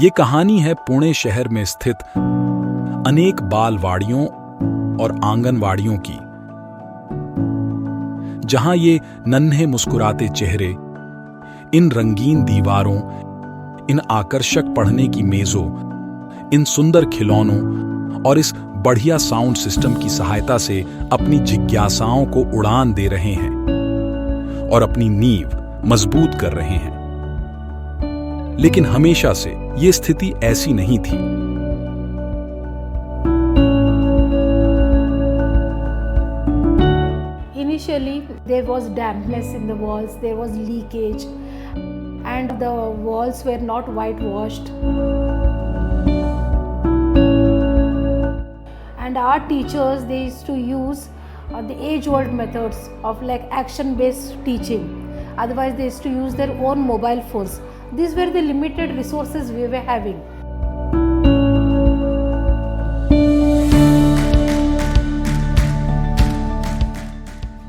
ये कहानी है पुणे शहर में स्थित अनेक बालवाड़ियों और आंगनवाड़ियों की, जहां ये नन्हे मुस्कुराते चेहरे, इन रंगीन दीवारों, इन आकर्षक पढ़ने की मेजों, इन सुंदर खिलौनों और इस बढ़िया साउंड सिस्टम की सहायता से अपनी जिज्ञासाओं को उड़ान दे रहे हैं और अपनी नींव मजबूत कर रहे हैं। लेकिन हमेशा से ये स्थिति ऐसी नहीं थी। Initially, there was dampness in the walls, there was leakage, and the walls were not whitewashed. And our teachers, they used to use the age-old methods of like action-based teaching. Otherwise, they used to use their own mobile phones. These were the limited resources we were having.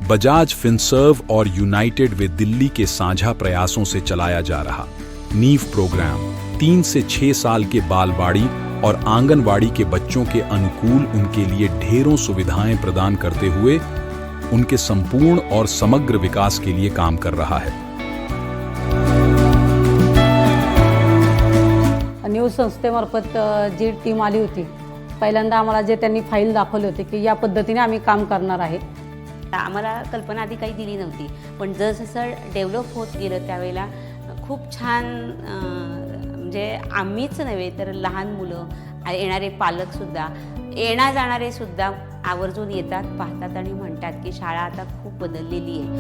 Bajaj Finserv और United वे दिल्ली के साझा प्रयासों से चलाया जा रहा नीव programme 3 से 6 साल के बालवाड़ी और आंगनवाड़ी के बच्चों के अनुकूल उनके लिए ढेरों सुविधाएं प्रदान करते हुए उनके संपूर्ण और समग्र विकास के लिए काम कर रहा है। न्यूज संस्थेमार्फत जी टीम आली होती, पहिल्यांदा आम्हाला जे त्यांनी फाईल दाखवली होती की या पद्धतीने आम्ही काम करणार आहे। आम्हाला कल्पना आधी काही दिली नव्हती, पण जसं डेव्हलप होत गेलं त्यावेळेला खूप छान, म्हणजे आम्हीच नव्हे तर लहान मुलं, येणारे पालकसुद्धा, येणार जाणारे सुद्धा आवर्जून येतात, पाहतात आणि म्हणतात की शाळा आता खूप बदललेली आहे।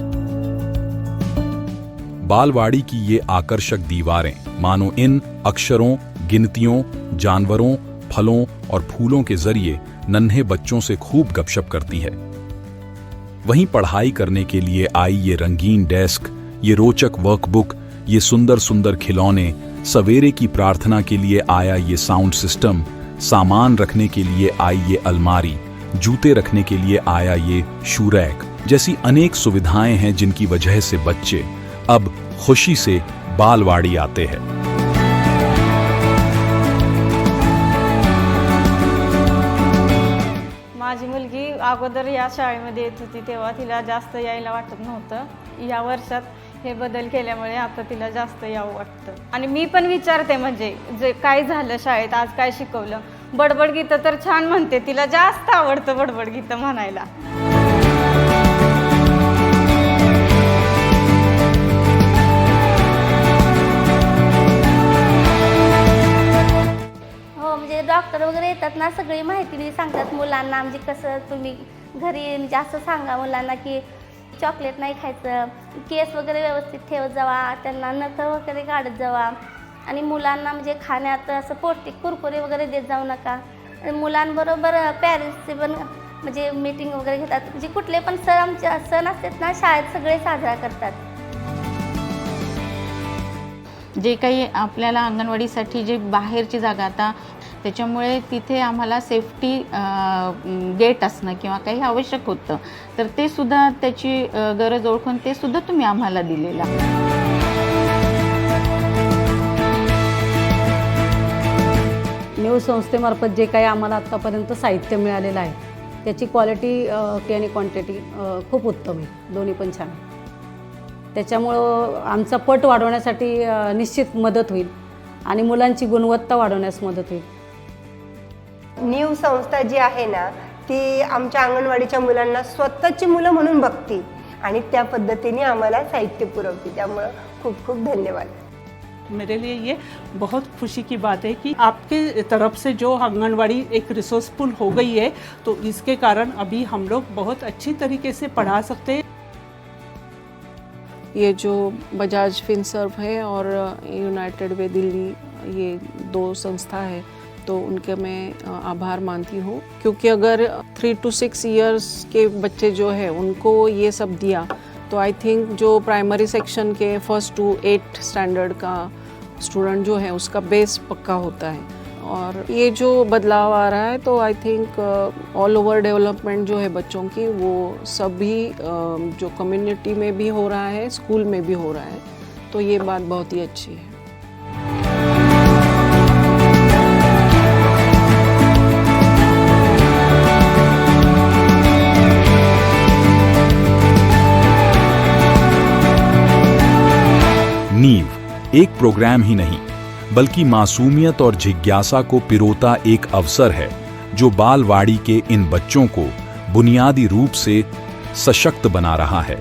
बालवाड़ी की ये आकर्षक दीवारें मानो इन अक्षरों, गिनतियों, जानवरों, फलों और फूलों के जरिए नन्हे बच्चों से खूब गपशप करती है। वहीं पढ़ाई करने के लिए आई ये रंगीन डेस्क, ये रोचक वर्कबुक, ये सुंदर सुंदर खिलौने, सवेरे की प्रार्थना के लिए आया ये साउंड सिस्टम, सामान रखने के लिए आई ये अलमारी, जूते रखने के लिए आया ये शू रैक जैसी अनेक सुविधाएं हैं जिनकी वजह से बच्चे अब खुशी से बालवाड़ी आते हैं। माझी मुलगी अगोदर या शाळेमध्ये येत होती तेव्हा तिला जास्त यायला वाटत नव्हतं। या वर्षात हे बदल केल्यामुळे आता तिला जास्त यावं वाटतं। आणि मी पण विचारते, म्हणजे जे काय झालं शाळेत, आज काय शिकवलं। बडबड गीतं तर छान म्हणते, तिला जास्त आवडतं बडबड गीतं म्हणायला। डॉक्टर वगैरे येतात ना, सगळी माहिती सांगतात मुलांना, म्हणजे कसं तुम्ही घरी जास्त सांगा मुलांना की चॉकलेट नाही खायचं, केस वगैरे व्यवस्थित ठेवत जावा, त्यांना नखं वगैरे काढत जावा, आणि मुलांना म्हणजे खाण्यात असं पौष्टिक कुरकुरे वगैरे देत जाऊ नका। मुलांबरोबर पॅरेंट्सचे पण म्हणजे मीटिंग वगैरे घेतात, म्हणजे कुठले पण सण असतात ना शाळेत सगळे साजरा करतात। जे काही आपल्याला अंगणवाडीसाठी जे बाहेरची जागा, आता त्याच्यामुळे तिथे आम्हाला सेफ्टी गेट असणं किंवा काही आवश्यक होतं, तर ते सुद्धा त्याची गरज ओळखून ते सुद्धा तुम्ही आम्हाला दिलेलं आहे। न्यूज संस्थेमार्फत जे काही आम्हाला आत्तापर्यंत साहित्य मिळालेलं आहे त्याची क्वालिटी आणि क्वांटिटी खूप उत्तम आहे, दोन्ही पण छान आहे। त्याच्यामुळं आमचा पट वाढवण्यासाठी निश्चित मदत होईल आणि मुलांची गुणवत्ता वाढवण्यास मदत होईल। न्यू संस्था जी आहे ना, ती आमच्या अंगणवाडीच्या मुलांना स्वतःची मुलं म्हणून बघती आणि त्या पद्धतीने आम्हाला साहित्य पुरवते, त्यामुळे खूप खूप धन्यवाद। मेरे लिए ये बहुत खुशी की बात है कि आपके तरफ से जो आंगनवाड़ी एक रिसोर्सफुल हो गई है, तो इसके कारण अभी हम लोग बहुत अच्छी तरीके से पढ़ा सकते हैं। ये जो बजाज फिनसर्व है और यूनाइटेड वे दिल्ली, ये 2 संस्था है, तो उनके मैं आभार मानती हूँ, क्योंकि अगर 3 to 6 इयर्स के बच्चे जो है उनको ये सब दिया तो आई थिंक जो प्राइमरी सेक्शन के 1st to 8th स्टैंडर्ड का स्टूडेंट जो है उसका बेस पक्का होता है। और ये जो बदलाव आ रहा है तो I think all over development जो है बच्चों की, वो सभी जो कम्युनिटी में भी हो रहा है, स्कूल में भी हो रहा है, तो ये बात बहुत ही अच्छी है। नींव एक प्रोग्राम ही नहीं, बल्कि मासूमियत और जिज्ञासा को पिरोता एक अवसर है जो बालवाड़ी के इन बच्चों को बुनियादी रूप से सशक्त बना रहा है।